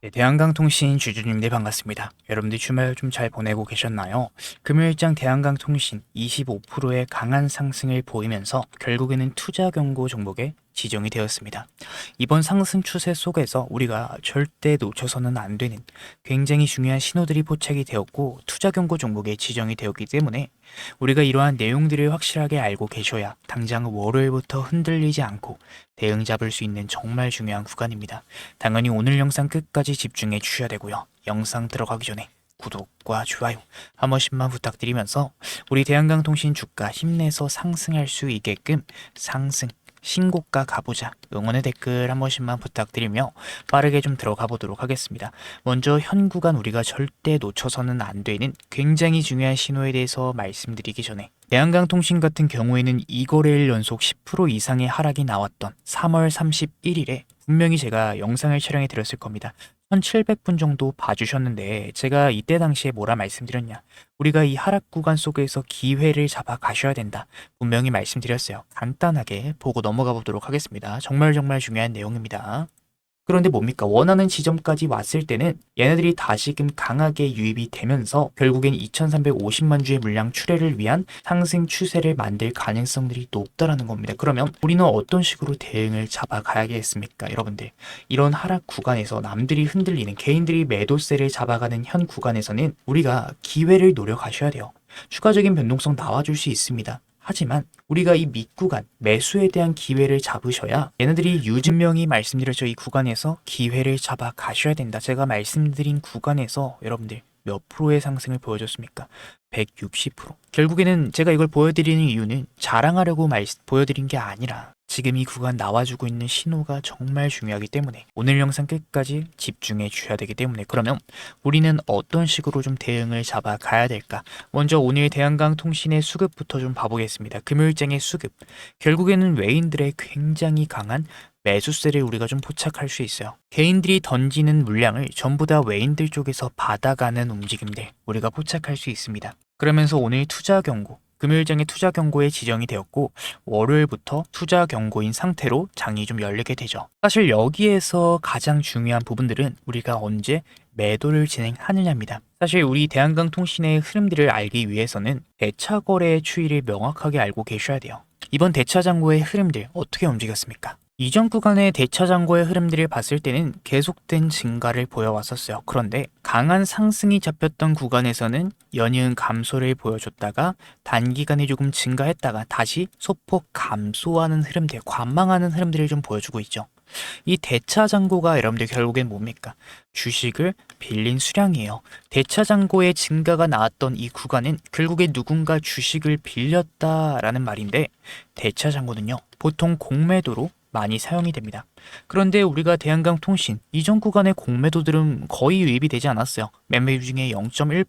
네, 대한강통신 주주님들 반갑습니다. 여러분들 주말 좀 잘 보내고 계셨나요? 금요일장 대한강통신 25%의 강한 상승을 보이면서 결국에는 투자 경고 종목에 지정이 되었습니다. 이번 상승 추세 속에서 우리가 절대 놓쳐서는 안 되는 굉장히 중요한 신호들이 포착이 되었고 투자 경고 종목에 지정이 되었기 때문에 우리가 이러한 내용들을 확실하게 알고 계셔야 당장 월요일부터 흔들리지 않고 대응 잡을 수 있는 정말 중요한 구간입니다. 당연히 오늘 영상 끝까지 집중해 주셔야 되고요. 영상 들어가기 전에 구독과 좋아요 한 번씩만 부탁드리면서 우리 대한강통신 주가 힘내서 상승할 수 있게끔 상승 신고가 가보자 응원의 댓글 한 번씩만 부탁드리며 빠르게 좀 들어가 보도록 하겠습니다. 먼저 현 구간 우리가 절대 놓쳐서는 안 되는 굉장히 중요한 신호에 대해서 말씀드리기 전에 대한강통신 같은 경우에는 2거래일 연속 10% 이상의 하락이 나왔던 3월 31일에 분명히 제가 영상을 촬영해 드렸을 겁니다. 1700분 정도 봐주셨는데 제가 이때 당시에 뭐라 말씀드렸냐, 우리가 이 하락 구간 속에서 기회를 잡아 가셔야 된다 분명히 말씀드렸어요. 간단하게 보고 넘어가 보도록 하겠습니다. 정말 중요한 내용입니다. 그런데 뭡니까? 원하는 지점까지 왔을 때는 얘네들이 다시금 강하게 유입이 되면서 결국엔 2350만 주의 물량 출회를 위한 상승 추세를 만들 가능성들이 높다라는 겁니다. 그러면 우리는 어떤 식으로 대응을 잡아가야겠습니까? 여러분들, 이런 하락 구간에서 남들이 흔들리는, 개인들이 매도세를 잡아가는 현 구간에서는 우리가 기회를 노려가셔야 돼요. 추가적인 변동성 나와줄 수 있습니다. 하지만 우리가 이 밑구간 매수에 대한 기회를 잡으셔야, 얘네들이 유진명이 말씀드렸죠. 이 구간에서 기회를 잡아 가셔야 된다. 제가 말씀드린 구간에서 여러분들 몇 프로의 상승을 보여줬습니까? 160%. 결국에는 제가 이걸 보여드리는 이유는 자랑하려고 보여드린 게 아니라 지금 이 구간 나와주고 있는 신호가 정말 중요하기 때문에 오늘 영상 끝까지 집중해 주셔야 되기 때문에, 그러면 우리는 어떤 식으로 좀 대응을 잡아 가야 될까? 먼저 오늘 대한강통신의 수급부터 좀 봐보겠습니다. 금요일장의 수급. 결국에는 외인들의 굉장히 강한 매수세를 우리가 좀 포착할 수 있어요. 개인들이 던지는 물량을 전부 다 외인들 쪽에서 받아가는 움직임들 우리가 포착할 수 있습니다. 그러면서 오늘 투자 경고, 금요일장에 투자 경고에 지정이 되었고 월요일부터 투자 경고인 상태로 장이 좀 열리게 되죠. 사실 여기에서 가장 중요한 부분들은 우리가 언제 매도를 진행하느냐입니다. 사실 우리 대한강통신의 흐름들을 알기 위해서는 대차 거래의 추이를 명확하게 알고 계셔야 돼요. 이번 대차 잔고의 흐름들 어떻게 움직였습니까? 이전 구간의 대차 잔고의 흐름들을 봤을 때는 계속된 증가를 보여왔었어요. 그런데 강한 상승이 잡혔던 구간에서는 연이은 감소를 보여줬다가 단기간에 조금 증가했다가 다시 소폭 감소하는 흐름들, 관망하는 흐름들을 좀 보여주고 있죠. 이 대차 잔고가 여러분들 결국엔 뭡니까? 주식을 빌린 수량이에요. 대차 잔고의 증가가 나왔던 이 구간은 결국에 누군가 주식을 빌렸다라는 말인데, 대차 잔고는요 보통 공매도로 많이 사용이 됩니다. 그런데 우리가 대한강통신 이전 구간의 공매도들은 거의 유입이 되지 않았어요. 매매 중에 0.1%,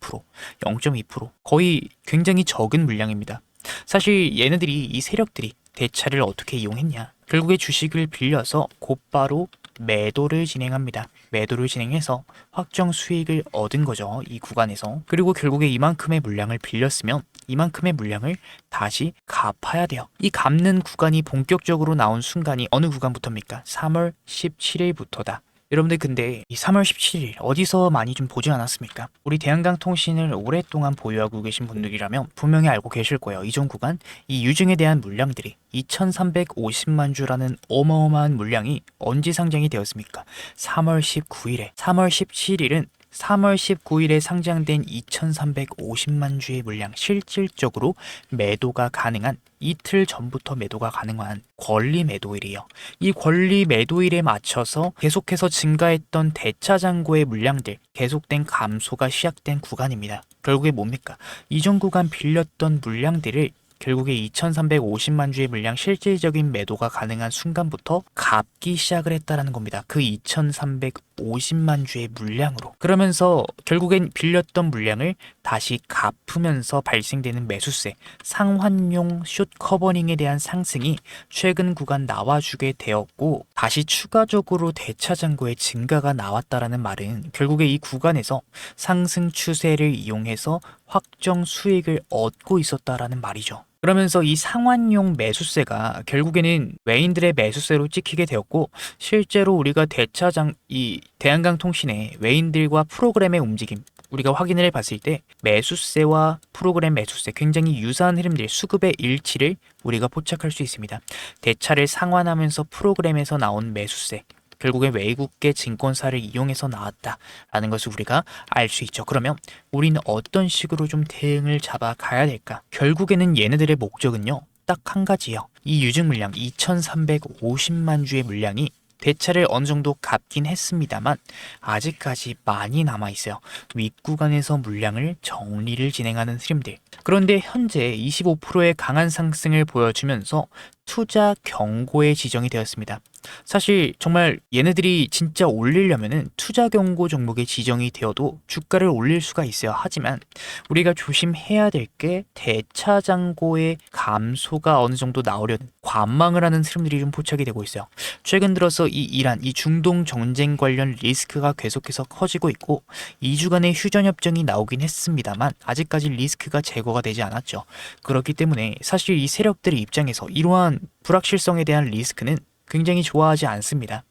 0.2%, 거의 굉장히 적은 물량입니다. 사실 얘네들이, 이 세력들이 대차를 어떻게 이용했냐, 결국에 주식을 빌려서 곧바로 매도를 진행합니다. 매도를 진행해서 확정 수익을 얻은 거죠, 이 구간에서. 그리고 결국에 이만큼의 물량을 빌렸으면 이만큼의 물량을 다시 갚아야 돼요. 이 갚는 구간이 본격적으로 나온 순간이 어느 구간부터입니까? 3월 17일부터다. 여러분들, 근데 이 3월 17일 어디서 많이 좀 보지 않았습니까? 우리 대한강통신을 오랫동안 보유하고 계신 분들이라면 분명히 알고 계실 거예요. 이전 구간 이 유증에 대한 물량들이 2350만 주라는 어마어마한 물량이 언제 상장이 되었습니까? 3월 19일에. 3월 17일은 3월 19일에 상장된 2350만 주의 물량, 실질적으로 매도가 가능한, 이틀 전부터 매도가 가능한 권리 매도일이에요. 이 권리 매도일에 맞춰서 계속해서 증가했던 대차 잔고의 물량들, 계속된 감소가 시작된 구간입니다. 결국에 뭡니까? 이전 구간 빌렸던 물량들을 결국에 2350만 주의 물량 실질적인 매도가 가능한 순간부터 갚기 시작을 했다라는 겁니다. 그 2350만 주의 물량으로. 그러면서 결국엔 빌렸던 물량을 다시 갚으면서 발생되는 매수세, 상환용 숏 커버링에 대한 상승이 최근 구간 나와주게 되었고, 다시 추가적으로 대차 잔고의 증가가 나왔다라는 말은 결국에 이 구간에서 상승 추세를 이용해서 확정 수익을 얻고 있었다라는 말이죠. 그러면서 이 상환용 매수세가 결국에는 외인들의 매수세로 찍히게 되었고, 실제로 우리가 이 대한강통신의 외인들과 프로그램의 움직임, 우리가 확인을 해봤을 때 매수세와 프로그램 매수세 굉장히 유사한 흐름들, 수급의 일치를 우리가 포착할 수 있습니다. 대차를 상환하면서 프로그램에서 나온 매수세, 결국에 외국계 증권사를 이용해서 나왔다라는 것을 우리가 알 수 있죠. 그러면 우리는 어떤 식으로 좀 대응을 잡아 가야 될까? 결국에는 얘네들의 목적은요, 딱 한 가지예요. 이 유증 물량 2,350만 주의 물량이 대차를 어느 정도 갚긴 했습니다만 아직까지 많이 남아 있어요. 윗구간에서 물량을 정리를 진행하는 흐름들. 그런데 현재 25%의 강한 상승을 보여주면서 투자 경고에 지정이 되었습니다. 사실 정말 얘네들이 진짜 올리려면은 투자 경고 종목에 지정이 되어도 주가를 올릴 수가 있어요. 하지만 우리가 조심해야 될 게 대차 잔고의 감소가 어느 정도 나오려는 관망을 하는 흐름들이 좀 포착이 되고 있어요. 최근 들어서 이 이란, 이 중동 전쟁 관련 리스크가 계속해서 커지고 있고 2주간의 휴전 협정이 나오긴 했습니다만 아직까지 리스크가 제거가 되지 않았죠. 그렇기 때문에 사실 이 세력들의 입장에서 이러한 불확실성에 대한 리스크는 굉장히 좋아하지 않습니다.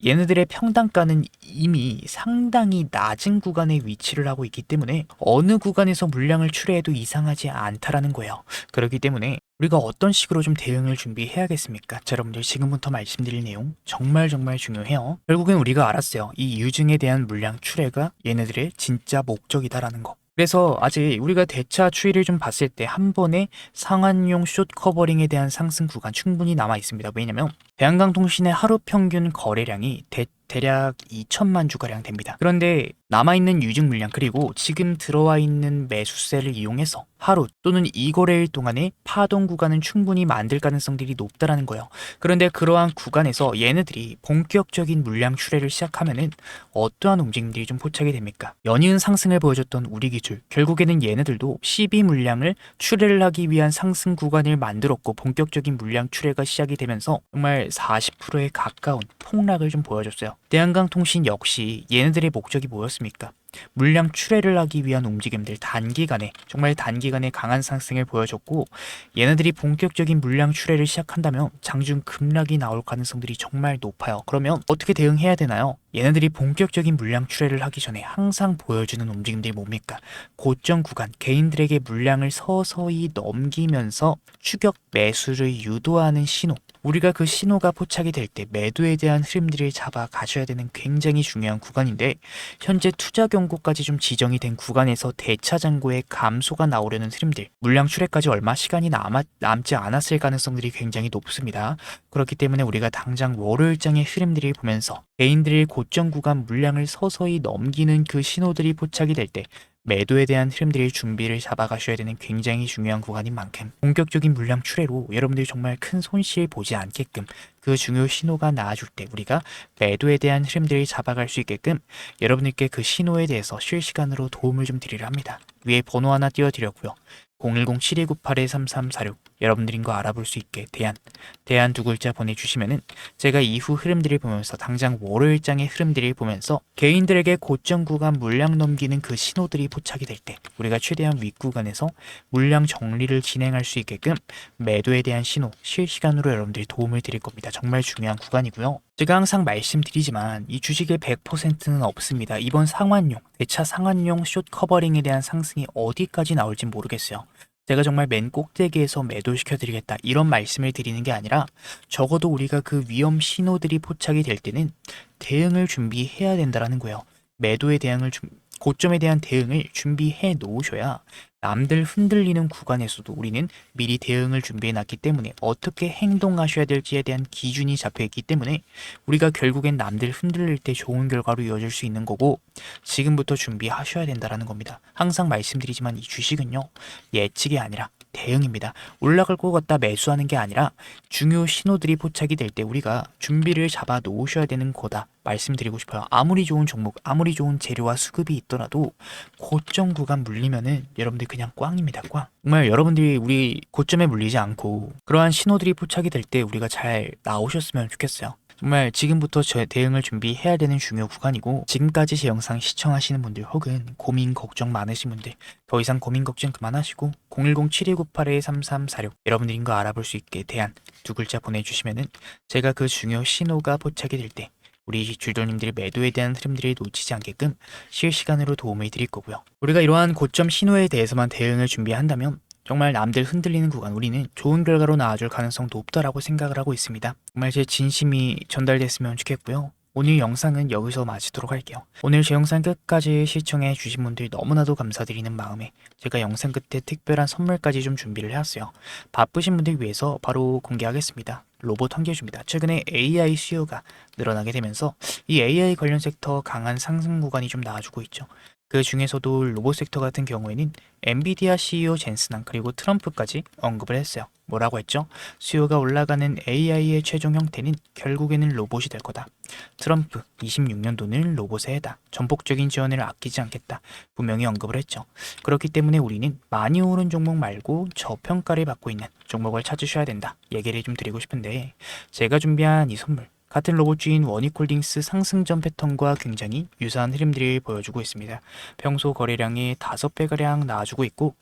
얘네들의 평단가는 이미 상당히 낮은 구간에 위치를 하고 있기 때문에 어느 구간에서 물량을 출회해도 이상하지 않다라는 거예요. 그렇기 때문에 우리가 어떤 식으로 좀 대응을 준비해야겠습니까? 자, 여러분들 지금부터 말씀드릴 내용 정말 중요해요. 결국엔 우리가 알았어요. 이 유증에 대한 물량 출회가 얘네들의 진짜 목적이다라는 거. 그래서 아직 우리가 대차 추이를 좀 봤을 때 한 번에 상한용 숏 커버링에 대한 상승 구간 충분히 남아 있습니다. 왜냐면 대한강통신의 하루 평균 거래량이 대략 2천만 주가량 됩니다. 그런데 남아있는 유증 물량 그리고 지금 들어와 있는 매수세를 이용해서 하루 또는 2거래일 동안에 파동 구간은 충분히 만들 가능성들이 높다라는 거예요. 그런데 그러한 구간에서 얘네들이 본격적인 물량 출회를 시작하면은 어떠한 움직임들이 좀 포착이 됩니까? 연이은 상승을 보여줬던 우리 기술, 결국에는 얘네들도 12 물량을 출회를 하기 위한 상승 구간을 만들었고 본격적인 물량 출회가 시작이 되면서 정말 40%에 가까운 폭락을 좀 보여줬어요. 대한강통신 역시 얘네들의 목적이 뭐였습니까? 물량 출회를 하기 위한 움직임들, 정말 단기간에 강한 상승을 보여줬고 얘네들이 본격적인 물량 출회를 시작한다면 장중 급락이 나올 가능성들이 정말 높아요. 그러면 어떻게 대응해야 되나요? 얘네들이 본격적인 물량 출회를 하기 전에 항상 보여주는 움직임들이 뭡니까? 고점 구간, 개인들에게 물량을 서서히 넘기면서 추격 매수를 유도하는 신호, 우리가 그 신호가 포착이 될 때 매도에 대한 흐름들을 잡아 가셔야 되는 굉장히 중요한 구간인데, 현재 투자 경고까지 좀 지정이 된 구간에서 대차 잔고의 감소가 나오려는 흐름들, 물량 출회까지 얼마 시간이 남지 않았을 가능성들이 굉장히 높습니다. 그렇기 때문에 우리가 당장 월요일장의 흐름들을 보면서 개인들의 고점 구간 물량을 서서히 넘기는 그 신호들이 포착이 될 때 매도에 대한 흐름들의 준비를 잡아가셔야 되는 굉장히 중요한 구간인 만큼 본격적인 물량 출회로 여러분들이 정말 큰 손실 보지 않게끔 그 중요 신호가 나와줄 때 우리가 매도에 대한 흐름들을 잡아갈 수 있게끔 여러분들께 그 신호에 대해서 실시간으로 도움을 좀 드리려 합니다. 위에 번호 하나 띄워드렸고요. 010-7298-3346 여러분들인 거 알아볼 수 있게 대안 두 글자 보내주시면은 제가 이후 흐름들을 보면서 당장 월요일장의 흐름들을 보면서 개인들에게 고점 구간 물량 넘기는 그 신호들이 포착이 될 때 우리가 최대한 윗구간에서 물량 정리를 진행할 수 있게끔 매도에 대한 신호 실시간으로 여러분들이 도움을 드릴 겁니다. 정말 중요한 구간이고요. 제가 항상 말씀드리지만 이 주식의 100%는 없습니다. 이번 대차 상한용 숏 커버링에 대한 상승이 어디까지 나올지 모르겠어요. 제가 정말 맨 꼭대기에서 매도시켜드리겠다 이런 말씀을 드리는 게 아니라 적어도 우리가 그 위험 신호들이 포착이 될 때는 대응을 준비해야 된다는 거예요. 고점에 대한 대응을 준비해 놓으셔야 남들 흔들리는 구간에서도 우리는 미리 대응을 준비해 놨기 때문에 어떻게 행동하셔야 될지에 대한 기준이 잡혀 있기 때문에 우리가 결국엔 남들 흔들릴 때 좋은 결과로 이어질 수 있는 거고, 지금부터 준비하셔야 된다는 겁니다. 항상 말씀드리지만 이 주식은요, 예측이 아니라 대응입니다. 올라갈 것 같다 매수하는 게 아니라 중요 신호들이 포착이 될 때 우리가 준비를 잡아 놓으셔야 되는 거다 말씀드리고 싶어요. 아무리 좋은 종목, 아무리 좋은 재료와 수급이 있더라도 고점 구간 물리면은 여러분들 그냥 꽝입니다. 꽝. 정말 여러분들이 우리 고점에 물리지 않고 그러한 신호들이 포착이 될 때 우리가 잘 나오셨으면 좋겠어요. 정말 지금부터 대응을 준비해야 되는 중요 구간이고, 지금까지 제 영상 시청하시는 분들 혹은 고민 걱정 많으신 분들 더 이상 고민 걱정 그만하시고 010-7298-3346 여러분들인 거 알아볼 수 있게 대안 두 글자 보내주시면은 제가 그 중요 신호가 포착이 될 때 우리 주주님들이 매도에 대한 흐름들이 놓치지 않게끔 실시간으로 도움을 드릴 거고요. 우리가 이러한 고점 신호에 대해서만 대응을 준비한다면 정말 남들 흔들리는 구간 우리는 좋은 결과로 나아줄 가능성도 높다라고 생각을 하고 있습니다. 정말 제 진심이 전달됐으면 좋겠고요. 오늘 영상은 여기서 마치도록 할게요. 오늘 제 영상 끝까지 시청해 주신 분들 너무나도 감사드리는 마음에 제가 영상 끝에 특별한 선물까지 좀 준비를 해왔어요. 바쁘신 분들 위해서 바로 공개하겠습니다. 로봇 환기해줍니다. 최근에 AI 수요가 늘어나게 되면서 이 AI 관련 섹터 강한 상승 구간이 좀 나와주고 있죠. 그 중에서도 로봇 섹터 같은 경우에는 엔비디아 CEO 젠슨왕 그리고 트럼프까지 언급을 했어요. 뭐라고 했죠? 수요가 올라가는 AI의 최종 형태는 결국에는 로봇이 될 거다. 트럼프 26년도는 로봇의 해다. 전폭적인 지원을 아끼지 않겠다. 분명히 언급을 했죠. 그렇기 때문에 우리는 많이 오른 종목 말고 저평가를 받고 있는 종목을 찾으셔야 된다. 얘기를 좀 드리고 싶은데 제가 준비한 이 선물 같은 로봇주인 원익홀딩스 상승전 패턴과 굉장히 유사한 흐름들을 보여주고 있습니다. 평소 거래량의 5배가량 나와주고 있고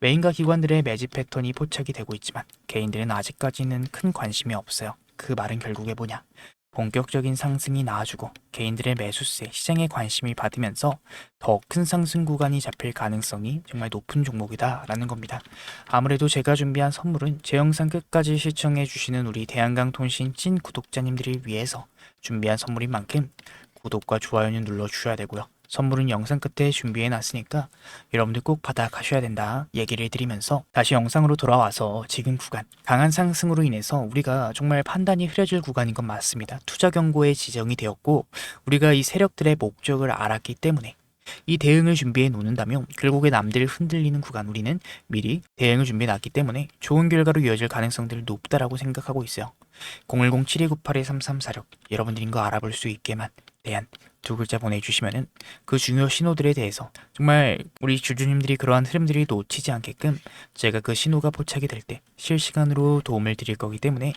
외인과 기관들의 매집 패턴이 포착이 되고 있지만 개인들은 아직까지는 큰 관심이 없어요. 그 말은 결국에 뭐냐? 본격적인 상승이 나와주고 개인들의 매수세, 시장에 관심이 받으면서 더 큰 상승 구간이 잡힐 가능성이 정말 높은 종목이다 라는 겁니다. 아무래도 제가 준비한 선물은 제 영상 끝까지 시청해 주시는 우리 대한강통신 찐 구독자님들을 위해서 준비한 선물인 만큼 구독과 좋아요는 눌러주셔야 되고요. 선물은 영상 끝에 준비해 놨으니까 여러분들 꼭 받아 가셔야 된다 얘기를 드리면서 다시 영상으로 돌아와서 지금 구간 강한 상승으로 인해서 우리가 정말 판단이 흐려질 구간인 건 맞습니다. 투자 경고에 지정이 되었고 우리가 이 세력들의 목적을 알았기 때문에 이 대응을 준비해 놓는다면 결국에 남들 흔들리는 구간 우리는 미리 대응을 준비해 놨기 때문에 좋은 결과로 이어질 가능성들이 높다라고 생각하고 있어요. 010-7298-3346 여러분들인 거 알아볼 수 있게만 대한 두 글자 보내주시면은 그 중요 신호들에 대해서 정말 우리 주주님들이 그러한 흐름들이 놓치지 않게끔 제가 그 신호가 포착이 될 때 실시간으로 도움을 드릴 거기 때문에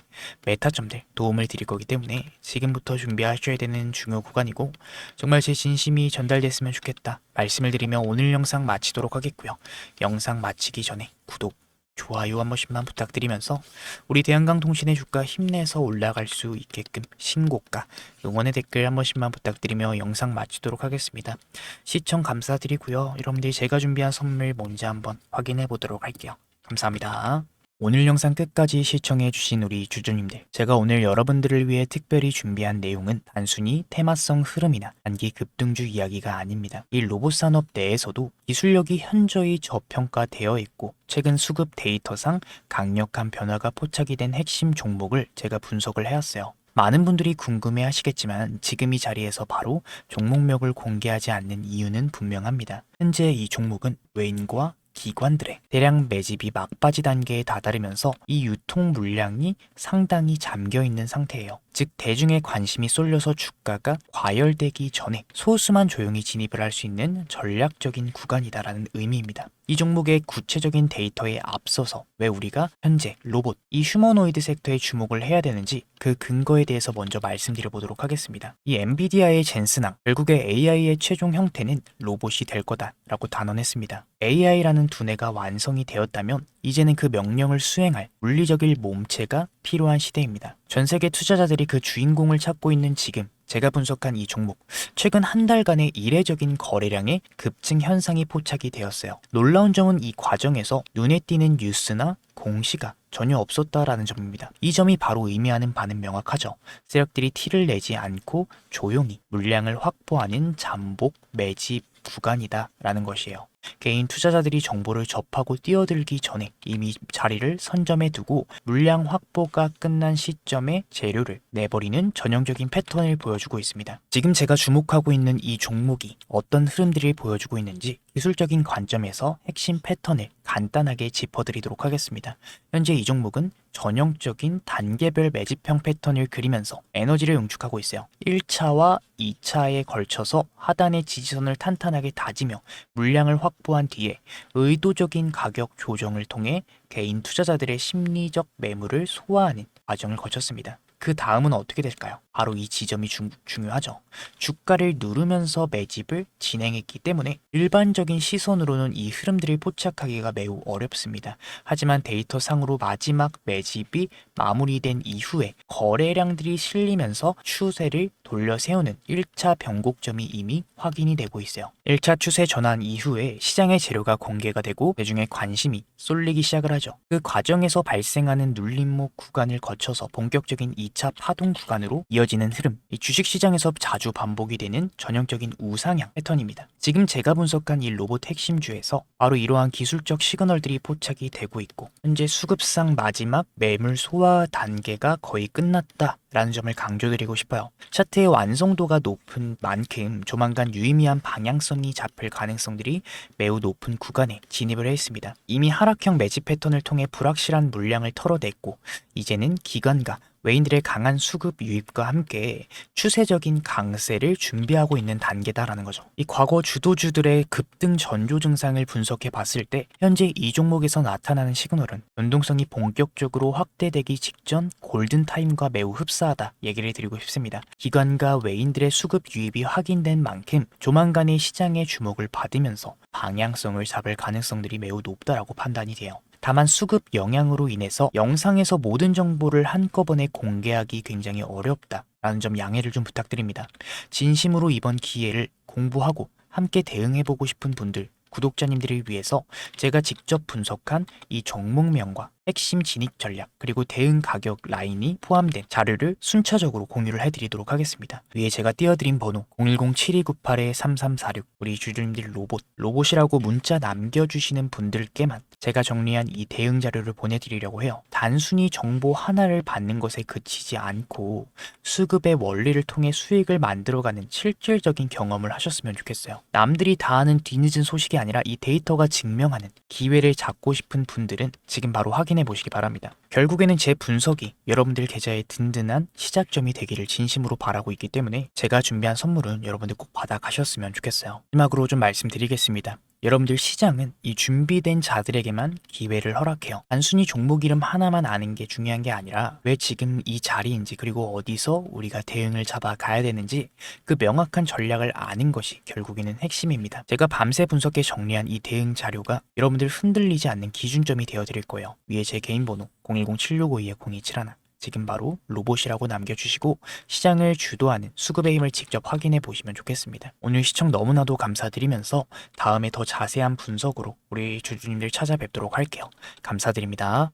메타점들 도움을 드릴 거기 때문에 지금부터 준비하셔야 되는 중요 구간이고 정말 제 진심이 전달됐으면 좋겠다 말씀을 드리며 오늘 영상 마치도록 하겠고요. 영상 마치기 전에 구독 좋아요 한 번씩만 부탁드리면서 우리 대한강통신의 주가 힘내서 올라갈 수 있게끔 신고가 응원의 댓글 한 번씩만 부탁드리며 영상 마치도록 하겠습니다. 시청 감사드리고요. 여러분들이 제가 준비한 선물 뭔지 한번 확인해 보도록 할게요. 감사합니다. 오늘 영상 끝까지 시청해주신 우리 주주님들, 제가 오늘 여러분들을 위해 특별히 준비한 내용은 단순히 테마성 흐름이나 단기 급등주 이야기가 아닙니다. 이 로봇 산업 내에서도 기술력이 현저히 저평가되어 있고 최근 수급 데이터상 강력한 변화가 포착이 된 핵심 종목을 제가 분석을 해왔어요. 많은 분들이 궁금해 하시겠지만 지금 이 자리에서 바로 종목명을 공개하지 않는 이유는 분명합니다. 현재 이 종목은 외인과 기관들의 대량 매집이 막바지 단계에 다다르면서 이 유통 물량이 상당히 잠겨 있는 상태예요. 즉 대중의 관심이 쏠려서 주가가 과열되기 전에 소수만 조용히 진입을 할 수 있는 전략적인 구간이다라는 의미입니다. 이 종목의 구체적인 데이터에 앞서서 왜 우리가 현재 로봇, 이 휴머노이드 섹터에 주목을 해야 되는지 그 근거에 대해서 먼저 말씀드려 보도록 하겠습니다. 이 엔비디아의 젠슨왕, 결국에 AI의 최종 형태는 로봇이 될 거다라고 단언했습니다. AI라는 두뇌가 완성이 되었다면 이제는 그 명령을 수행할 물리적인 몸체가 필요한 시대입니다. 전 세계 투자자들이 그 주인공을 찾고 있는 지금 제가 분석한 이 종목, 최근 한 달간의 이례적인 거래량의 급증 현상이 포착이 되었어요. 놀라운 점은 이 과정에서 눈에 띄는 뉴스나 공시가 전혀 없었다라는 점입니다. 이 점이 바로 의미하는 바는 명확하죠. 세력들이 티를 내지 않고 조용히 물량을 확보하는 잠복 매집 구간이다라는 것이에요. 개인 투자자들이 정보를 접하고 뛰어들기 전에 이미 자리를 선점해 두고 물량 확보가 끝난 시점에 재료를 내버리는 전형적인 패턴을 보여주고 있습니다. 지금 제가 주목하고 있는 이 종목이 어떤 흐름들을 보여주고 있는지 기술적인 관점에서 핵심 패턴을 간단하게 짚어드리도록 하겠습니다. 현재 이 종목은 전형적인 단계별 매집형 패턴을 그리면서 에너지를 응축하고 있어요. 1차와 2차에 걸쳐서 하단의 지지선을 탄탄하게 다지며 물량을 확보한 뒤에 의도적인 가격 조정을 통해 개인 투자자들의 심리적 매물을 소화하는 과정을 거쳤습니다. 그 다음은 어떻게 될까요? 바로 이 지점이 중요하죠. 주가를 누르면서 매집을 진행했기 때문에 일반적인 시선으로는 이 흐름들을 포착하기가 매우 어렵습니다. 하지만 데이터상으로 마지막 매집이 마무리된 이후에 거래량들이 실리면서 추세를 돌려 세우는 1차 변곡점이 이미 확인이 되고 있어요. 1차 추세 전환 이후에 시장의 재료가 공개가 되고 대중의 관심이 쏠리기 시작을 하죠. 그 과정에서 발생하는 눌림목 구간을 거쳐서 본격적인 2차 파동 구간으로 이어지는 흐름, 이 주식시장에서 자주 반복이 되는 전형적인 우상향 패턴입니다. 지금 제가 분석한 이 로봇 핵심주에서 바로 이러한 기술적 시그널들이 포착이 되고 있고 현재 수급상 마지막 매물 소화 단계가 거의 끝났다 라는 점을 강조드리고 싶어요. 차트의 완성도가 높은 만큼 조만간 유의미한 방향성이 잡힐 가능성들이 매우 높은 구간에 진입을 했습니다. 이미 하락형 매집 패턴을 통해 불확실한 물량을 털어냈고 이제는 기관과 외인들의 강한 수급 유입과 함께 추세적인 강세를 준비하고 있는 단계다라는 거죠. 이 과거 주도주들의 급등 전조 증상을 분석해 봤을 때 현재 이 종목에서 나타나는 시그널은 변동성이 본격적으로 확대되기 직전 골든타임과 매우 흡사하다 얘기를 드리고 싶습니다. 기관과 외인들의 수급 유입이 확인된 만큼 조만간의 시장의 주목을 받으면서 방향성을 잡을 가능성들이 매우 높다라고 판단이 돼요. 다만 수급 영향으로 인해서 영상에서 모든 정보를 한꺼번에 공개하기 굉장히 어렵다라는 점 양해를 좀 부탁드립니다. 진심으로 이번 기회를 공부하고 함께 대응해보고 싶은 분들, 구독자님들을 위해서 제가 직접 분석한 이 종목명과 핵심 진입 전략 그리고 대응 가격 라인이 포함된 자료를 순차적으로 공유를 해드리도록 하겠습니다. 위에 제가 띄워드린 번호 010-7298-3346 우리 주주님들 로봇이라고 문자 남겨주시는 분들께만 제가 정리한 이 대응 자료를 보내드리려고 해요. 단순히 정보 하나를 받는 것에 그치지 않고 수급의 원리를 통해 수익을 만들어가는 실질적인 경험을 하셨으면 좋겠어요. 남들이 다 아는 뒤늦은 소식이 아니라 이 데이터가 증명하는 기회를 잡고 싶은 분들은 지금 바로 확인해 보시기 바랍니다. 결국에는 제 분석이 여러분들 계좌에 든든한 시작점이 되기를 진심으로 바라고 있기 때문에 제가 준비한 선물은 여러분들 꼭 받아가셨으면 좋겠어요. 마지막으로 좀 말씀드리겠습니다. 여러분들 시장은 이 준비된 자들에게만 기회를 허락해요. 단순히 종목 이름 하나만 아는 게 중요한 게 아니라 왜 지금 이 자리인지 그리고 어디서 우리가 대응을 잡아가야 되는지 그 명확한 전략을 아는 것이 결국에는 핵심입니다. 제가 밤새 분석해 정리한 이 대응 자료가 여러분들 흔들리지 않는 기준점이 되어 드릴 거예요. 위에 제 개인 번호 010-7652-0271 지금 바로 로봇이라고 남겨주시고 시장을 주도하는 수급의 힘을 직접 확인해 보시면 좋겠습니다. 오늘 시청 너무나도 감사드리면서 다음에 더 자세한 분석으로 우리 주주님들 찾아뵙도록 할게요. 감사드립니다.